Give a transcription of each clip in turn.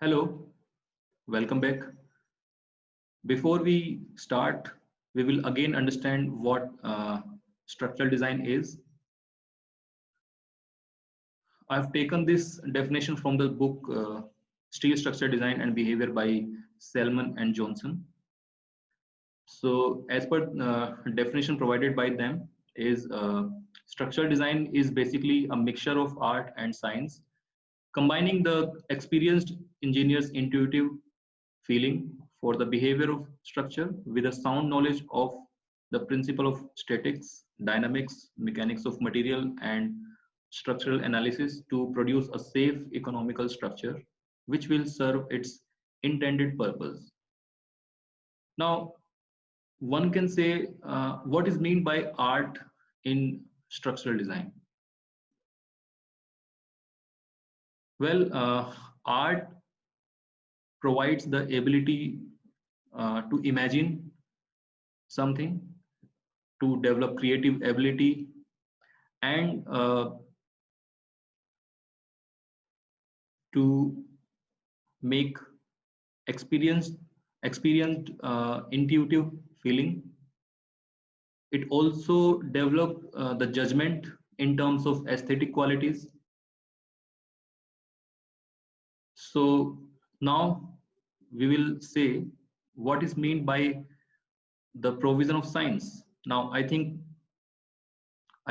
Hello, welcome back. Before we start, we will again understand what structural design is. I've taken this definition from the book Steel Structure Design and Behavior by Selman and Johnson. So as per definition provided by them is structural design is basically a mixture of art and science, combining the experienced engineer's intuitive feeling for the behavior of structure with a sound knowledge of the principle of statics, dynamics, mechanics of material, and structural analysis to produce a safe economical structure which will serve its intended purpose. Now, one can say what is meant by art in structural design. Well, art provides the ability to imagine something, to develop creative ability, and to make experienced intuitive feeling. It also develop the judgment in terms of aesthetic qualities. So now we will say what is meant by the provision of science. Now I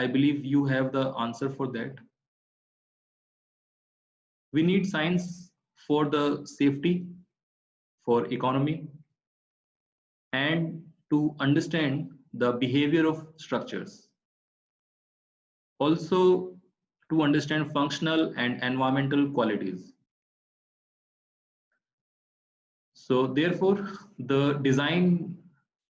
believe you have the answer for that. We need science for the safety, for economy, and to understand the behavior of structures. Also to understand functional and environmental qualities. So therefore, the design,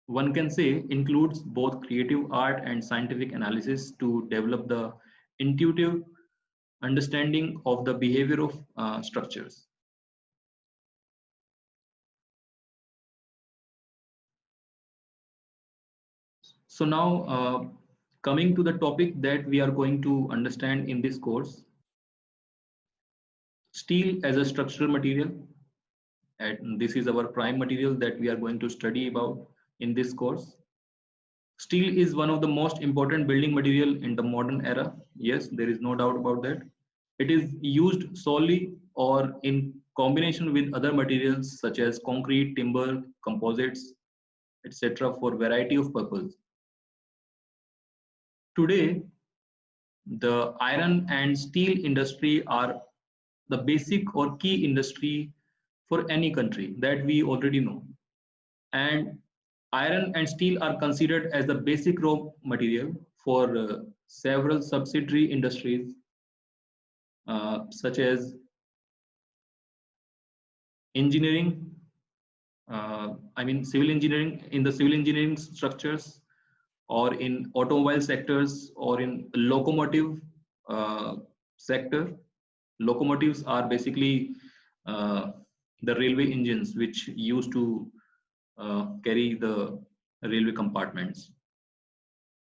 one can say, includes both creative art and scientific analysis to develop the intuitive understanding of the behavior of structures. So now coming to the topic that we are going to understand in this course, steel as a structural material. And this is our prime material that we are going to study about in this course. Steel is one of the most important building material in the modern era. Yes, there is no doubt about that. It is used solely or in combination with other materials such as concrete, timber, composites, etc. for variety of purposes. Today, the iron and steel industry are the basic or key industry for any country that we already know. And iron and steel are considered as the basic raw material for several subsidiary industries such as engineering, civil engineering, in the civil engineering structures, or in automobile sectors, or in locomotive sector. Locomotives are basically the railway engines which used to carry the railway compartments,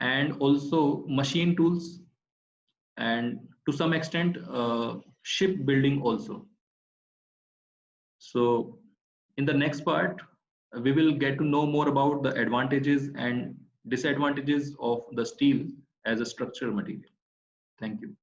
and also machine tools, and to some extent shipbuilding also. So in the next part, we will get to know more about the advantages and disadvantages of the steel as a structural material. Thank you.